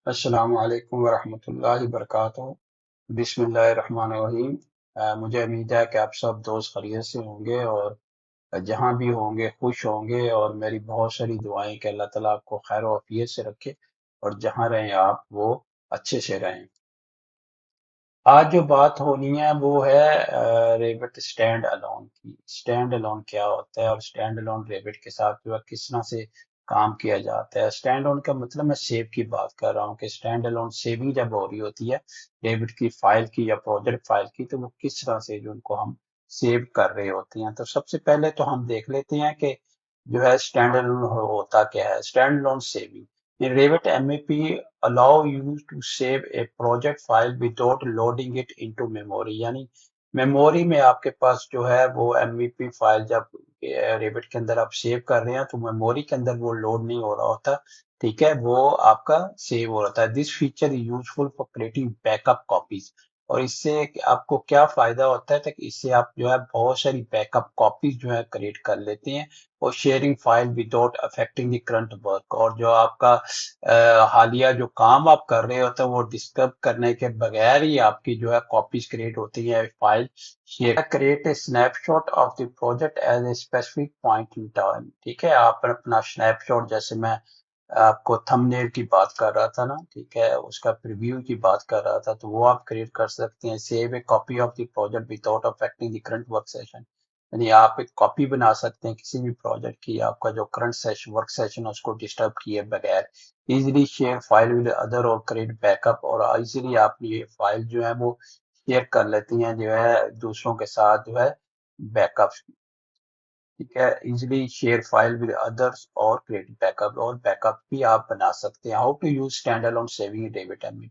अस्सलामु अलैकुम वरहमतुल्लाहि वबरकातुहू। बिस्मिल्लाहिर्रहमानिर्रहीम। मुझे उम्मीद है कि आप सब दोस्त खैरियत से होंगे और जहाँ भी होंगे खुश होंगे, और मेरी बहुत सारी दुआएं कि अल्लाह ताला आपको खैर और आफियत से रखे और जहाँ रहें आप वो अच्छे से रहें। आज जो बात होनी है वो है रेबिट स्टैंड अलोन की। स्टैंड अलोन क्या होता है और स्टैंड अलोन रेबिट के साथ जो है किस तरह से काम किया जाता है। स्टैंड अलोन का मतलब मैं सेव की बात कर रहा हूँ कि स्टैंड अलोन सेविंग जब हो रही होती है रेबिट की फाइल की या प्रोजेक्ट फाइल की, तो वो किस तरह से जो उनको हम सेव कर रहे होते हैं। तो सबसे पहले तो हम देख लेते हैं कि जो है स्टैंड अलोन होता क्या है। Stand alone saving in Revit MEP allow you to save a project file without loading it into memory। यानी मेमोरी में आपके पास जो है वो एमवीपी फाइल जब रेविट के अंदर आप सेव कर रहे हैं तो मेमोरी के अंदर वो लोड नहीं हो रहा होता। ठीक है, वो आपका सेव हो रहा है। This feature is useful for creating backup copies. और इससे आपको क्या फायदा होता है, कि इससे आप जो है बहुत सारी बैकअप कॉपीज जो है क्रिएट कर लेते हैं और sharing file without affecting the current work. और जो आपका हालिया जो काम आप कर रहे होते हैं वो डिस्टर्ब करने के बगैर ही आपकी जो है कॉपीज क्रिएट होती है file share. Create a snapshot of the project as a specific point in time. ठीक है, आप अपना स्नैपशॉट, जैसे मैं आपको थंबनेल की बात कर रहा था ना, ठीक है, उसका प्रीव्यू की बात कर रहा था, तो वो आप क्रिएट कर सकते हैं। Save A copy of the project without affecting the current work session. यानी आप एक कॉपी बना सकते हैं किसी भी प्रोजेक्ट की, आपका जो करंट सेशन वर्क सेशन है उसको डिस्टर्ब किए बगैर। Easily share file with other और क्रिएट बैकअप। और इजीली आप ये फाइल जो है वो शेयर कर लेती हैं जो है दूसरों के साथ जो है बैकअप। ठीक है, easily share file with others और क्रिएट बैकअप। और बैकअप भी आप बना सकते हैं। How to use standalone saving debit M.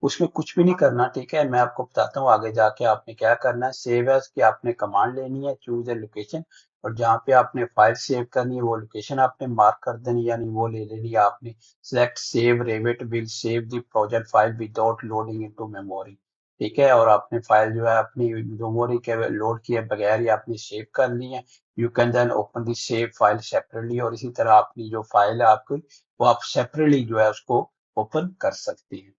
उसमें कुछ भी नहीं करना। ठीक है, मैं आपको बताता हूँ आगे जाके आपने क्या करना है। सेव एज की आपने कमांड लेनी है, चूज ए लोकेशन, और जहाँ पे आपने फाइल सेव करनी है वो लोकेशन आपने मार्क कर देनी, यानी वो ले लेनी है आपने। Select save Revit will save the project file without loading into memory. ठीक है, और आपने फाइल जो है अपनी मेमोरी के लोड किए बगैर ही आपने सेव कर ली है। You can then open the save file separately. और इसी तरह अपनी जो फाइल है आपकी वो आप सेपरेटली जो है उसको ओपन कर सकती हैं।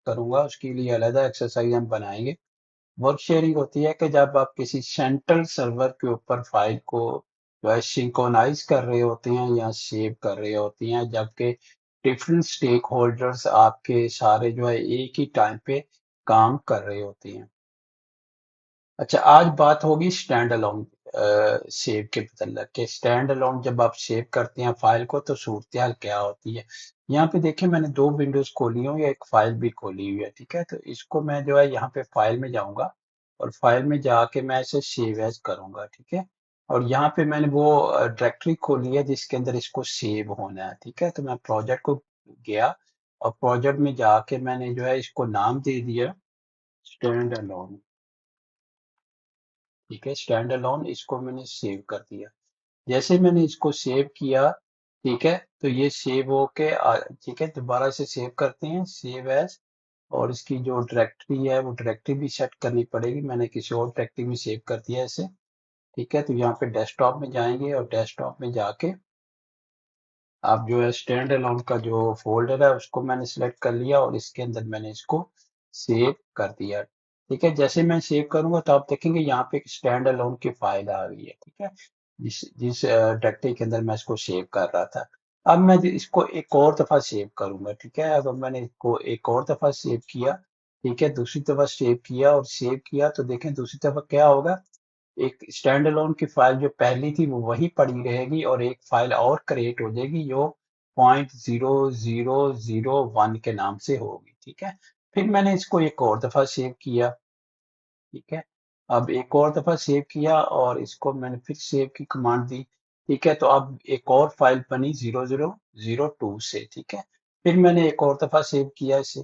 करूंगा, उसके लिए अलग एक्सरसाइज हम बनाएंगे। वर्क शेयरिंग होती है कि जब आप किसी सेंट्रल सर्वर के ऊपर फाइल को जो है सिंक्रोनाइज कर रहे होते हैं या सेव कर रहे होती हैं, जबकि डिफरेंट स्टेक होल्डर्स आपके सारे जो है एक ही टाइम पे काम कर रहे होते हैं। अच्छा, आज बात होगी स्टैंड अलोन सेव के मतलब कि स्टैंड अलोन जब आप सेव करते हैं फाइल को तो सूरत हाल क्या होती है। यहाँ पे देखिए मैंने दो विंडोज खोली हुई है, एक फाइल भी खोली हुई है। ठीक है, तो इसको मैं जो है यहाँ पे फाइल में जाऊंगा और फाइल में जाके मैं इसे सेव एज करूंगा। ठीक है, और यहाँ पे मैंने वो डायरेक्टरी खोली है जिसके अंदर इसको सेव होना है। ठीक है, तो मैं प्रोजेक्ट को गया और प्रोजेक्ट में जाके मैंने जो है इसको नाम दे दिया स्टैंड अलोन। ठीक है, स्टैंड अलोन इसको मैंने सेव कर दिया। जैसे मैंने इसको सेव किया, ठीक है, तो ये सेव होके ठीक है, दोबारा से सेव करते हैं, सेव एज। और इसकी जो डायरेक्टरी है वो डायरेक्टरी भी सेट करनी पड़ेगी। मैंने किसी और डायरेक्टरी में सेव कर दिया इसे। ठीक है, तो यहाँ पे डेस्कटॉप में जाएंगे और डेस्कटॉप में जाके आप जो है स्टैंड अलोन का जो फोल्डर है उसको मैंने सिलेक्ट कर लिया और इसके अंदर मैंने इसको सेव कर दिया। ठीक है, जैसे मैं सेव करूंगा तो आप देखेंगे यहाँ पे एक स्टैंड अलोन की फाइल आ गई है। ठीक है, जिस जिस डायरेक्टरी के अंदर मैं इसको सेव कर रहा था। अब मैं इसको एक और दफा सेव करूंगा। ठीक है, अब मैंने इसको एक और दफा सेव किया। ठीक है, दूसरी दफा सेव किया और सेव किया तो देखें दूसरी दफा क्या होगा। एक स्टैंड अलोन की फाइल जो पहली थी वो वही पड़ी रहेगी और एक फाइल और क्रिएट हो जाएगी जो 0.0001 के नाम से होगी। ठीक है, फिर मैंने इसको एक और दफा सेव किया। ठीक है, अब एक और दफा सेव किया और इसको मैंने फिर सेव की कमांड दी। ठीक है, तो अब एक और फाइल बनी 0002 से। ठीक है, फिर मैंने एक और दफा सेव किया इसे।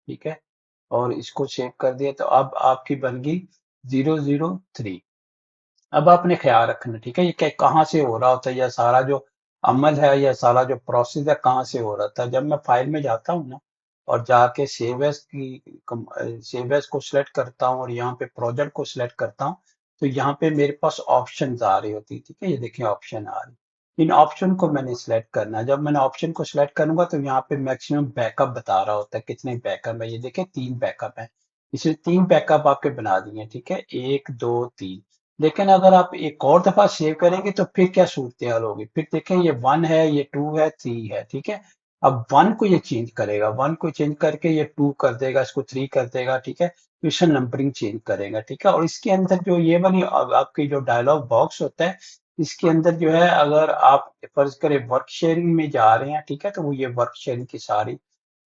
ठीक है, और इसको सेव कर दिया तो अब आपकी बन गई 003। अब आपने ख्याल रखना, ठीक है, ये क्या कहाँ से हो रहा होता है, या सारा जो अमल है या सारा जो प्रोसेस है कहाँ से हो रहा था। जब मैं फाइल में जाता हूँ ना और जाके सेव एज सेव एज को सिलेक्ट करता हूँ और यहाँ पे प्रोजेक्ट को सिलेक्ट करता हूँ, तो यहाँ पे मेरे पास ऑप्शन आ रही होती है। ठीक है, ये देखिए ऑप्शन आ रही। इन ऑप्शन को मैंने सिलेक्ट करना है। जब मैंने ऑप्शन को सिलेक्ट करूंगा तो यहाँ पे मैक्सिमम बैकअप बता रहा होता है कितने बैकअप है। ये देखें 3 बैकअप है, इसमें 3 बैकअप आपके बना दिए, ठीक है, 1 2 3। लेकिन अगर आप एक और दफा सेव करेंगे तो फिर क्या सूरत हाल होगी, फिर देखें ये 1 है, ये 2 है, 3 है, ठीक है। अब 1 को ये चेंज करेगा, 1 को चेंज करके ये 2 कर देगा, इसको 3 कर देगा, ठीक है, तो इससे नंबरिंग चेंज करेगा, ठीक है। और इसके अंदर जो ये वाली आपकी जो डायलॉग बॉक्स होता है, इसके अंदर जो है अगर आप फर्ज करें वर्क शेयरिंग में जा रहे हैं, ठीक है, तो वो ये वर्क शेयरिंग की सारी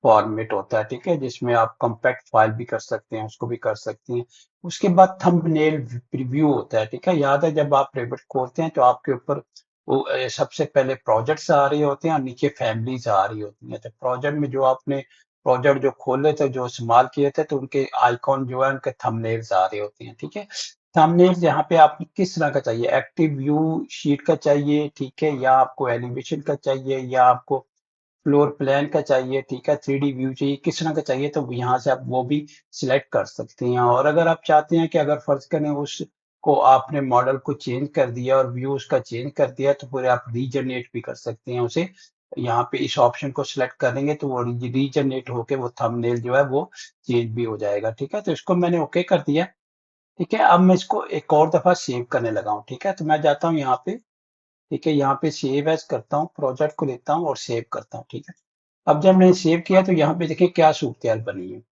फॉर्मेट होता है, ठीक है, जिसमें आप कॉम्पैक्ट फाइल भी कर सकते हैं, उसको भी कर सकते हैं। उसके बाद थंबनेल प्रीव्यू होता है, ठीक है। याद है जब आप रेविट खोलते हैं तो आपके ऊपर वो सबसे पहले प्रोजेक्ट्स आ रहे होते हैं और नीचे फैमिलीज आ रही होती हैं। तो प्रोजेक्ट में जो आपने प्रोजेक्ट जो खोले थे, जो इस्तेमाल किए थे, तो उनके आइकॉन जो है उनके थंबनेल्स आ रहे होते हैं, ठीक है। थंबनेल्स यहाँ पे आपको किस तरह का चाहिए, एक्टिव व्यू शीट का चाहिए, ठीक है, या आपको एलिवेशन का चाहिए, या आपको फ्लोर प्लान का चाहिए, ठीक है, थ्री डी व्यू चाहिए, किस तरह का चाहिए, तो यहाँ से आप वो भी सिलेक्ट कर सकते हैं। और अगर आप चाहते हैं कि अगर फर्ज करें उसको आपने मॉडल को चेंज कर दिया और व्यू उसका चेंज कर दिया, तो फिर आप रीजनरेट भी कर सकते हैं उसे। यहाँ पे इस ऑप्शन को सिलेक्ट करेंगे तो वो रीजनरेट होके वो थंबनेल जो है वो चेंज भी हो जाएगा, ठीक है। तो इसको मैंने ओके कर दिया, ठीक है। अब मैं इसको एक और दफा सेव करने लगा हूँ, ठीक है। तो मैं जाता हूँ यहाँ पे, ठीक है, यहाँ पे सेव एज करता हूँ, प्रोजेक्ट को लेता हूँ और सेव करता हूँ, ठीक है। अब जब मैंने सेव किया तो यहाँ पे देखिए क्या सूरत बनी है।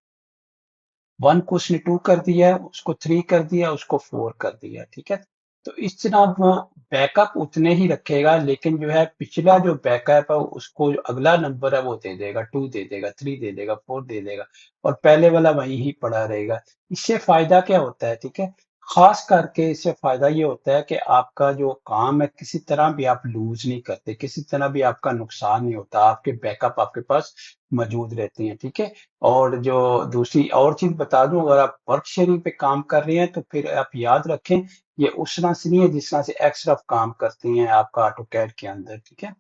1 को उसने 2 कर दिया, उसको 3 कर दिया, उसको 4 कर दिया, ठीक है। तो इस तरह वो बैकअप उतने ही रखेगा, लेकिन जो है पिछला जो बैकअप है उसको जो अगला नंबर है वो दे देगा, 2 दे देगा, 3 दे देगा, 4 दे देगा, और पहले वाला वहीं ही पड़ा रहेगा। इससे फायदा क्या होता है, ठीक है, खास करके इससे फायदा ये होता है कि आपका जो काम है किसी तरह भी आप लूज नहीं करते, किसी तरह भी आपका नुकसान नहीं होता, आपके बैकअप आपके पास मौजूद रहते हैं, ठीक है। और जो दूसरी और चीज बता दूं, अगर आप वर्क शेयरिंग पे काम कर रहे हैं तो फिर आप याद रखें ये उस तरह से नहीं है जिस तरह से एक्सरफ काम करती हैं आपका ऑटो कैड के अंदर, ठीक है।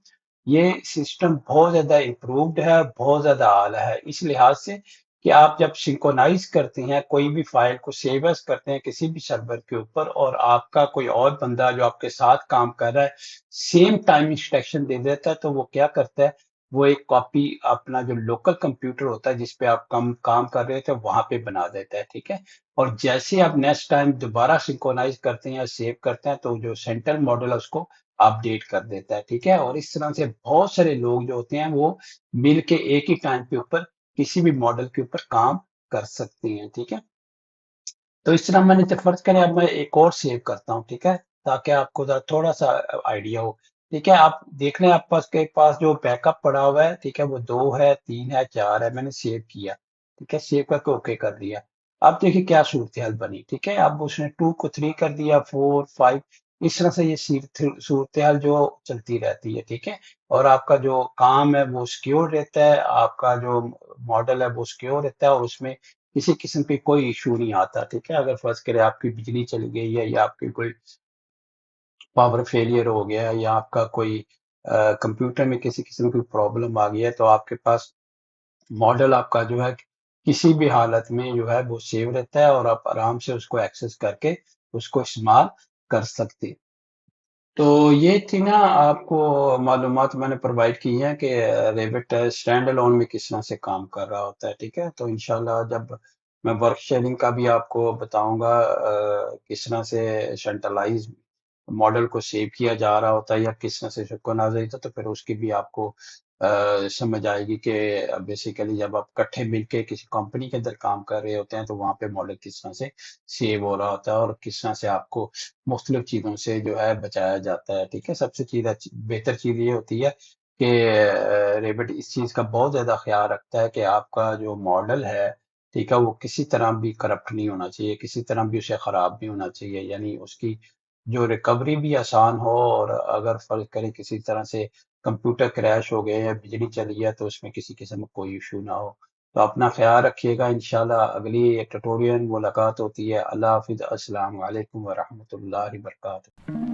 ये सिस्टम बहुत ज्यादा इम्प्रूव्ड है, बहुत ज्यादा आला है, इस लिहाज से कि आप जब सिंक्रोनाइज करते हैं कोई भी फाइल को सेव एज करते हैं किसी भी सर्वर के ऊपर, और आपका कोई और बंदा जो आपके साथ काम कर रहा है सेम टाइम इंस्ट्रक्शन दे देता है, तो वो क्या करता है, वो एक कॉपी अपना जो लोकल कंप्यूटर होता है जिस पे आप काम कर रहे थे वहां पे बना देता है, ठीक है। और जैसे आप नेक्स्ट टाइम दोबारा सिंक्रोनाइज करते हैं या सेव करते हैं तो जो सेंट्रल मॉडल है उसको अपडेट कर देता है, ठीक है। और इस तरह से बहुत सारे लोग जो होते हैं वो मिल के एक ही टाइम के ऊपर किसी भी मॉडल के ऊपर काम कर सकते हैं, ठीक है। तो इस तरह मैंने जब फर्ज करें अब मैं एक और सेव करता हूँ, ठीक है, ताकि आपको थोड़ा सा आइडिया हो, ठीक है। आप देख लें आप पास के पास जो बैकअप पड़ा हुआ है, ठीक है, वो 2 है, 3 है, 4 है, मैंने सेव किया, ठीक है, सेव करके ओके कर दिया। अब देखिए क्या सूरत हाल बनी, ठीक है। अब उसने 2 को 3 कर दिया, 4 5, इस तरह से ये सूरत हाल जो चलती रहती है, ठीक है। और आपका जो काम है वो सिक्योर रहता है, आपका जो मॉडल है वो सिक्योर रहता है, और उसमें किसी किस्म की कोई इशू नहीं आता, ठीक है। अगर फर्ज करें आपकी बिजली चली गई है या आपकी कोई पावर फेलियर हो गया है या आपका कोई कंप्यूटर में किसी किस्म की प्रॉब्लम आ गई है, तो आपके पास मॉडल आपका जो है किसी भी हालत में जो है वो सेव रहता है और आप आराम से उसको एक्सेस करके उसको इस्तेमाल कर सकते हैं। तो ये थी ना आपको मालूमात मैंने प्रोवाइड की हैं कि रेविट स्टैंड अलोन में किस तरह से काम कर रहा होता है, ठीक है। तो इंशाल्लाह जब मैं वर्क शेयरिंग का भी आपको बताऊंगा किस तरह से सेंट्रलाइज मॉडल को सेव किया जा रहा होता है या किस तरह से सिंक्रोनाइज होता है, तो फिर उसकी भी आपको समझ आएगी कि बेसिकली जब आप इकट्ठे मिलके किसी कंपनी के अंदर काम कर रहे होते हैं तो वहाँ पे मॉडल किस तरह से सेव हो रहा होता है और किस तरह से आपको मुख्तलिफ चीज़ों से जो है बचाया जाता है, ठीक है। सबसे बेहतर चीज़ ये होती है कि रेविट इस चीज़ का बहुत ज़्यादा ख्याल रखता है कि आपका जो मॉडल है, ठीक है, वो किसी तरह भी करप्ट नहीं होना चाहिए, किसी तरह भी उसे ख़राब नहीं होना चाहिए, यानी उसकी जो रिकवरी भी आसान हो। और अगर फ़र्ज़ करें किसी तरह से कंप्यूटर क्रैश हो गए या बिजली चली है तो उसमें किसी किस्म का कोई इशू ना हो। तो अपना ख्याल रखिएगा, इंशाल्लाह अगली ट्यूटोरियल मुलाकात होती है। अल्लाह हाफिज़, अस्सलाम वालेकुम व रहमतुल्लाहि व बरकातहू।